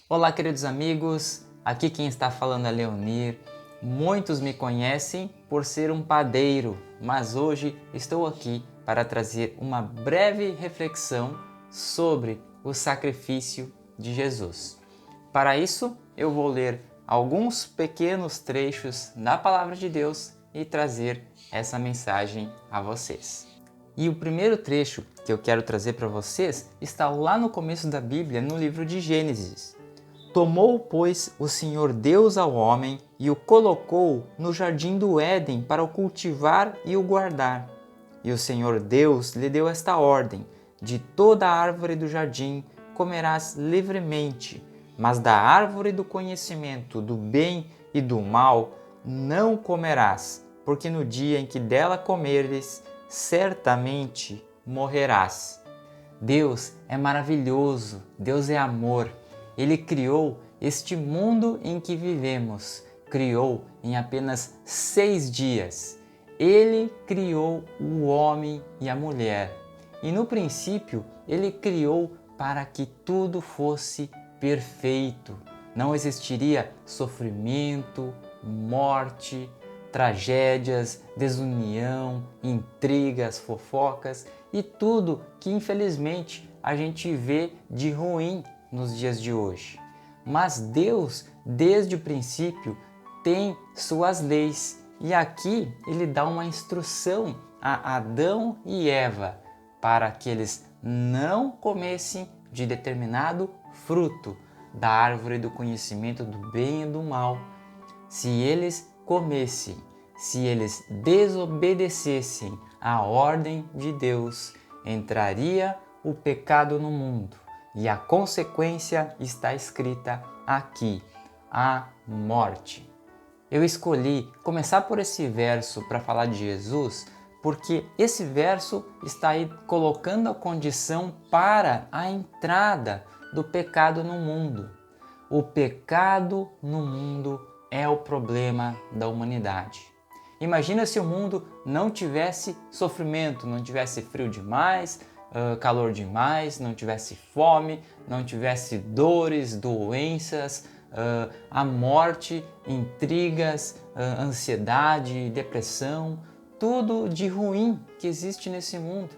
Olá, queridos amigos, aqui quem está falando é Leonir. Muitos me conhecem por ser um padeiro, mas hoje estou aqui para trazer uma breve reflexão sobre o sacrifício de Jesus. Para isso, eu vou ler alguns pequenos trechos da Palavra de Deus e trazer essa mensagem a vocês. E o primeiro trecho que eu quero trazer para vocês está lá no começo da Bíblia, no livro de Gênesis. Tomou, pois, o Senhor Deus ao homem e o colocou no jardim do Éden para o cultivar e o guardar. E o Senhor Deus lhe deu esta ordem: de toda a árvore do jardim comerás livremente, mas da árvore do conhecimento do bem e do mal não comerás, porque no dia em que dela comeres, certamente morrerás. Deus é maravilhoso, Deus é amor. Ele criou este mundo em que vivemos, criou em apenas 6 dias. Ele criou o homem e a mulher. E no princípio, ele criou para que tudo fosse perfeito. Não existiria sofrimento, morte, tragédias, desunião, intrigas, fofocas e tudo que infelizmente a gente vê de ruim nos dias de hoje. Mas Deus, desde o princípio, tem suas leis e aqui ele dá uma instrução a Adão e Eva para que eles não comessem de determinado fruto da árvore do conhecimento do bem e do mal. Se eles comessem, se eles desobedecessem à ordem de Deus, entraria o pecado no mundo. E a consequência está escrita aqui, a morte. Eu escolhi começar por esse verso para falar de Jesus, porque esse verso está aí colocando a condição para a entrada do pecado no mundo. O pecado no mundo é o problema da humanidade. Imagina se o mundo não tivesse sofrimento, não tivesse frio demais, calor demais, não tivesse fome, não tivesse dores, doenças, a morte, intrigas, ansiedade, depressão, tudo de ruim que existe nesse mundo.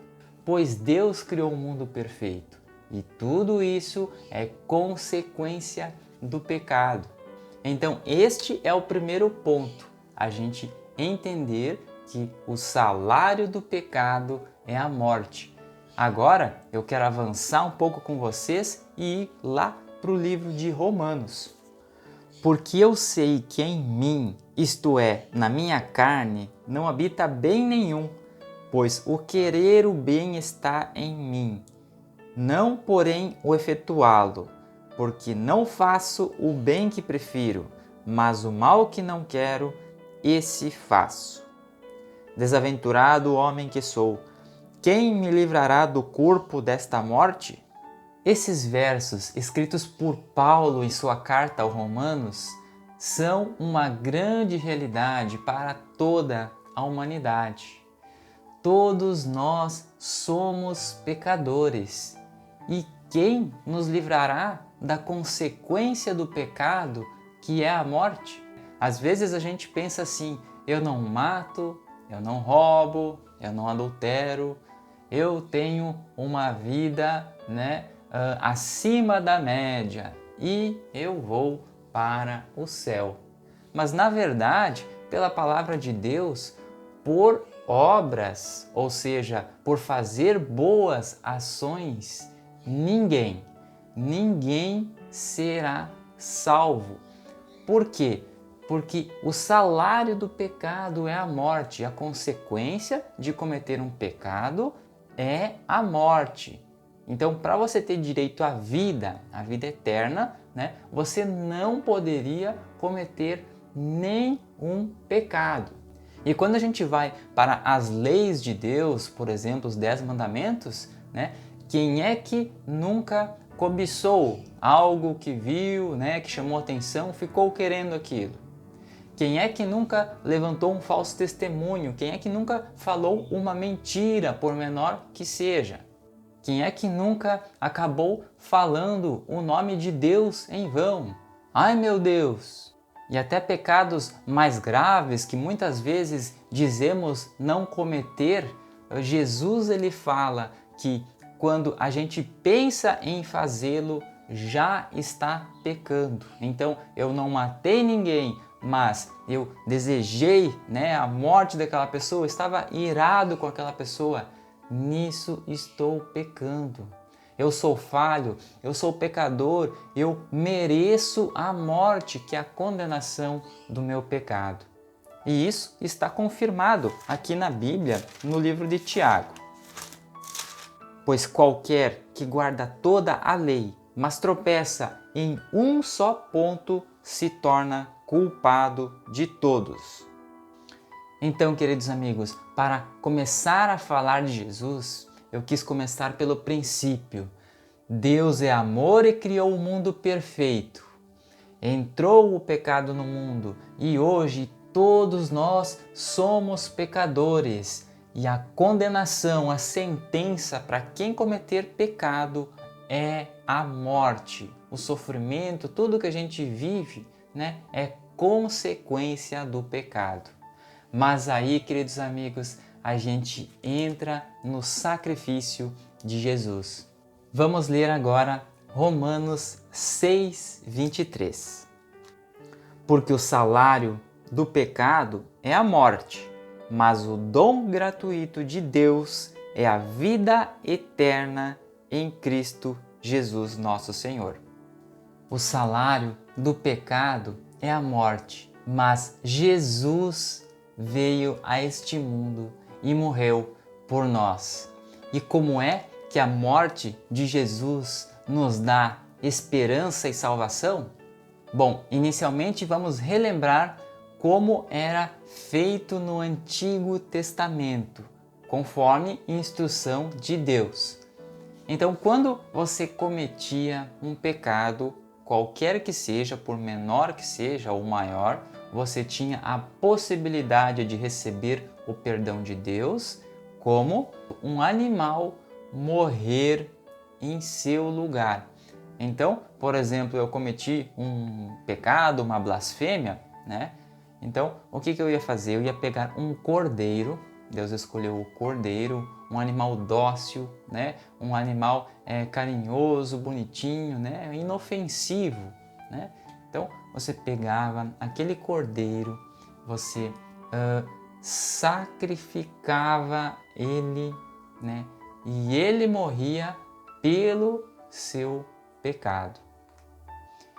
Pois Deus criou um mundo perfeito e tudo isso é consequência do pecado. Então este é o primeiro ponto, a gente entender que o salário do pecado é a morte. Agora eu quero avançar um pouco com vocês e ir lá para o livro de Romanos. Porque eu sei que em mim, isto é, na minha carne, não habita bem nenhum, pois o querer o bem está em mim, não porém o efetuá-lo, porque não faço o bem que prefiro, mas o mal que não quero, esse faço. Desaventurado homem que sou, quem me livrará do corpo desta morte? Esses versos, escritos por Paulo em sua carta aos Romanos, são uma grande realidade para toda a humanidade. Todos nós somos pecadores. E quem nos livrará da consequência do pecado, que é a morte? Às vezes a gente pensa assim: eu não mato, eu não roubo, eu não adultero, eu tenho uma vida, acima da média e eu vou para o céu. Mas na verdade, pela palavra de Deus, por obras, ou seja, por fazer boas ações, ninguém será salvo. Por quê? Porque o salário do pecado é a morte, a consequência de cometer um pecado é a morte. Então, para você ter direito à vida eterna, você não poderia cometer nenhum pecado. E quando a gente vai para as leis de Deus, por exemplo, os 10 mandamentos, quem é que nunca cobiçou algo que viu, que chamou atenção, ficou querendo aquilo? Quem é que nunca levantou um falso testemunho? Quem é que nunca falou uma mentira, por menor que seja? Quem é que nunca acabou falando o nome de Deus em vão? Ai meu Deus! E até pecados mais graves que muitas vezes dizemos não cometer, Jesus ele fala que quando a gente pensa em fazê-lo, já está pecando. Então eu não matei ninguém, mas eu desejei, a morte daquela pessoa, estava irado com aquela pessoa. Nisso estou pecando. Eu sou falho, eu sou pecador, eu mereço a morte, que é a condenação do meu pecado. E isso está confirmado aqui na Bíblia, no livro de Tiago. Pois qualquer que guarda toda a lei, mas tropeça em um só ponto, se torna culpado de todos. Então, queridos amigos, para começar a falar de Jesus, eu quis começar pelo princípio. Deus é amor e criou o mundo perfeito. Entrou o pecado no mundo e hoje todos nós somos pecadores. E a condenação, a sentença para quem cometer pecado é a morte. O sofrimento, tudo que a gente vive, é consequência do pecado. Mas aí, queridos amigos, a gente entra no sacrifício de Jesus. Vamos ler agora Romanos 6, 23. Porque o salário do pecado é a morte, mas o dom gratuito de Deus é a vida eterna em Cristo Jesus nosso Senhor. O salário do pecado é a morte, mas Jesus veio a este mundo e morreu por nós. E como é que a morte de Jesus nos dá esperança e salvação? Bom, inicialmente vamos relembrar como era feito no Antigo Testamento, conforme instrução de Deus. Então, quando você cometia um pecado, qualquer que seja, por menor que seja ou maior, você tinha a possibilidade de receber o perdão de Deus, como um animal morrer em seu lugar. Então, por exemplo, eu cometi um pecado, uma blasfêmia, Então, o que eu ia fazer? Eu ia pegar um cordeiro, Deus escolheu o cordeiro, um animal dócil, um animal carinhoso, bonitinho, inofensivo, Então, você pegava aquele cordeiro, você sacrificava ele, e ele morria pelo seu pecado.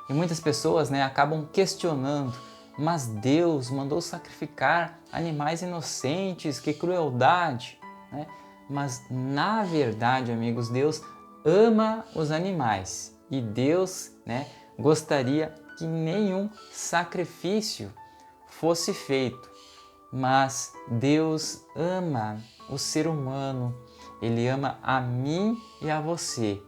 E muitas pessoas acabam questionando, mas Deus mandou sacrificar animais inocentes, que crueldade! Mas na verdade, amigos, Deus ama os animais e Deus gostaria que nenhum sacrifício fosse feito. Mas Deus ama o ser humano, Ele ama a mim e a você.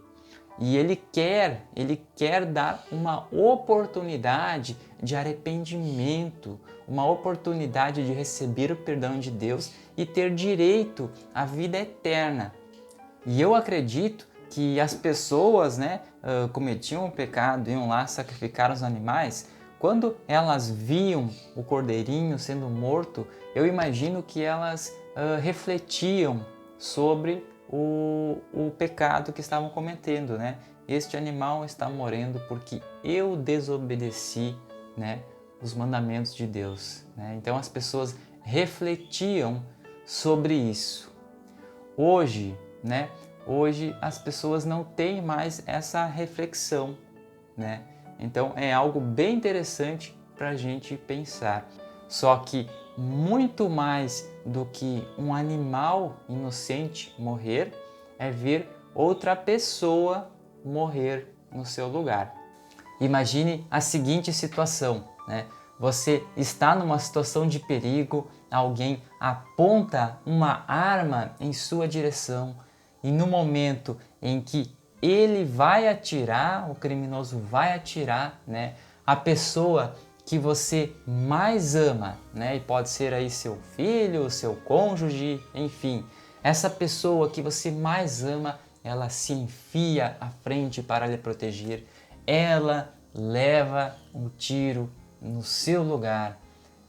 E Ele quer dar uma oportunidade de arrependimento, uma oportunidade de receber o perdão de Deus e ter direito à vida eterna. E eu acredito que as pessoas cometiam o pecado, iam lá sacrificar os animais. Quando elas viam o cordeirinho sendo morto, eu imagino que elas refletiam sobre o pecado que estavam cometendo, Este animal está morrendo porque eu desobedeci, os mandamentos de Deus, Então as pessoas refletiam sobre isso. Hoje, Hoje as pessoas não têm mais essa reflexão, Então é algo bem interessante para a gente pensar. Só que muito mais do que um animal inocente morrer, é ver outra pessoa morrer no seu lugar. Imagine a seguinte situação, Você está numa situação de perigo, alguém aponta uma arma em sua direção e no momento em que ele vai atirar, o criminoso vai atirar, a pessoa que você mais ama, e pode ser aí seu filho, seu cônjuge, enfim, essa pessoa que você mais ama, ela se enfia à frente para lhe proteger, ela leva um tiro no seu lugar,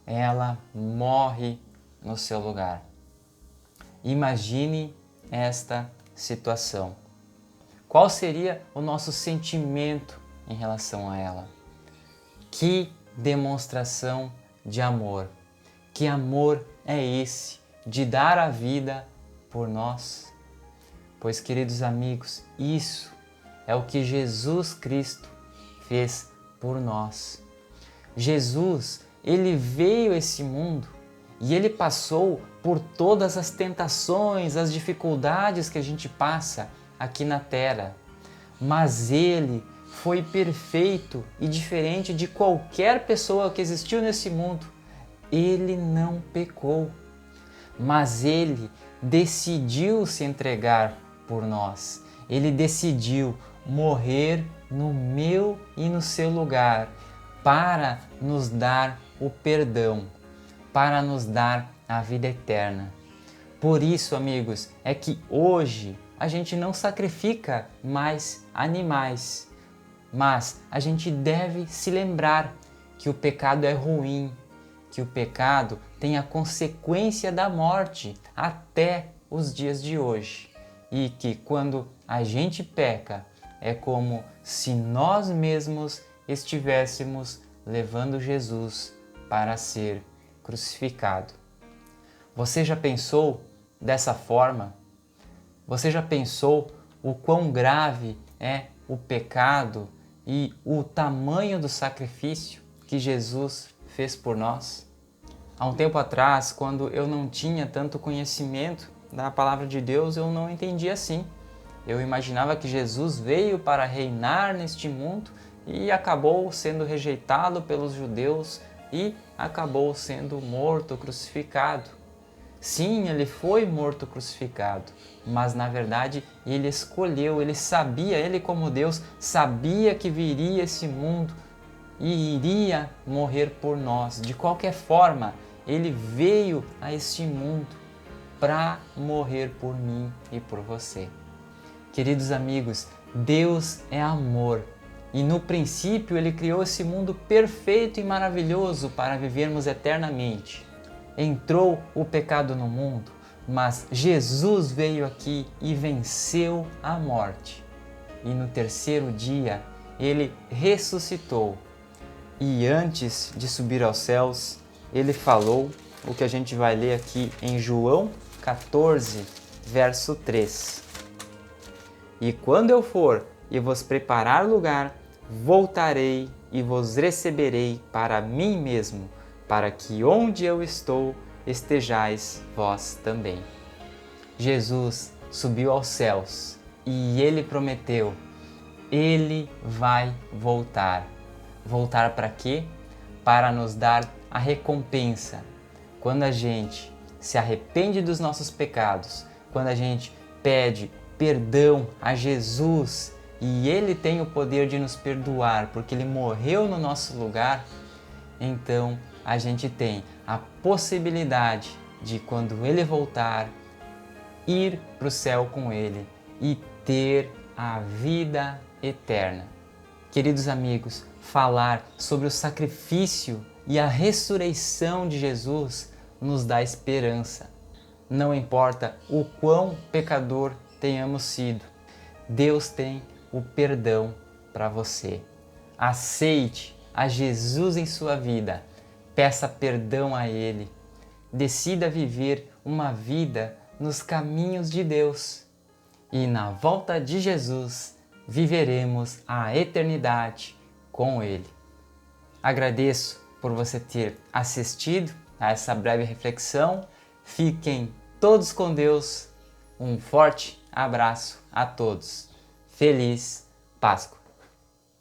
ela morre no seu lugar. Imagine esta situação. Qual seria o nosso sentimento em relação a ela? Que demonstração de amor! Que amor é esse de dar a vida por nós? Pois, queridos amigos, isso é o que Jesus Cristo fez por nós. Jesus, ele veio a esse mundo e ele passou por todas as tentações, as dificuldades que a gente passa aqui na Terra. Mas ele foi perfeito e diferente de qualquer pessoa que existiu nesse mundo. Ele não pecou, mas ele decidiu se entregar por nós. Ele decidiu morrer no meu e no seu lugar para nos dar o perdão, para nos dar a vida eterna. Por isso, amigos, é que hoje a gente não sacrifica mais animais, mas a gente deve se lembrar que o pecado é ruim, que o pecado tem a consequência da morte até os dias de hoje. E que quando a gente peca, é como se nós mesmos estivéssemos levando Jesus para ser crucificado. Você já pensou dessa forma? Você já pensou o quão grave é o pecado e o tamanho do sacrifício que Jesus fez por nós? Há um tempo atrás, quando eu não tinha tanto conhecimento da palavra de Deus, eu não entendia assim. Eu imaginava que Jesus veio para reinar neste mundo e acabou sendo rejeitado pelos judeus e acabou sendo morto, crucificado. Sim, ele foi morto, crucificado, mas na verdade ele escolheu, ele sabia, ele como Deus, sabia que viria esse mundo e iria morrer por nós. De qualquer forma, ele veio a este mundo para morrer por mim e por você. Queridos amigos, Deus é amor e no princípio ele criou esse mundo perfeito e maravilhoso para vivermos eternamente. Entrou o pecado no mundo, mas Jesus veio aqui e venceu a morte. E no terceiro dia ele ressuscitou. E antes de subir aos céus, ele falou o que a gente vai ler aqui em João 14, verso 3. E quando eu for e vos preparar lugar, voltarei e vos receberei para mim mesmo, para que onde eu estou, estejais vós também. Jesus subiu aos céus e ele prometeu, ele vai voltar. Voltar para quê? Para nos dar a recompensa. Quando a gente se arrepende dos nossos pecados, quando a gente pede perdão a Jesus e ele tem o poder de nos perdoar porque ele morreu no nosso lugar, então a gente tem a possibilidade de, quando ele voltar, ir para o céu com ele e ter a vida eterna. Queridos amigos, falar sobre o sacrifício e a ressurreição de Jesus nos dá esperança. Não importa o quão pecador tenhamos sido, Deus tem o perdão para você. Aceite a Jesus em sua vida, peça perdão a Ele, decida viver uma vida nos caminhos de Deus e na volta de Jesus viveremos a eternidade com Ele. Agradeço por você ter assistido a essa breve reflexão. Fiquem todos com Deus. Um forte abraço a todos. Feliz Páscoa!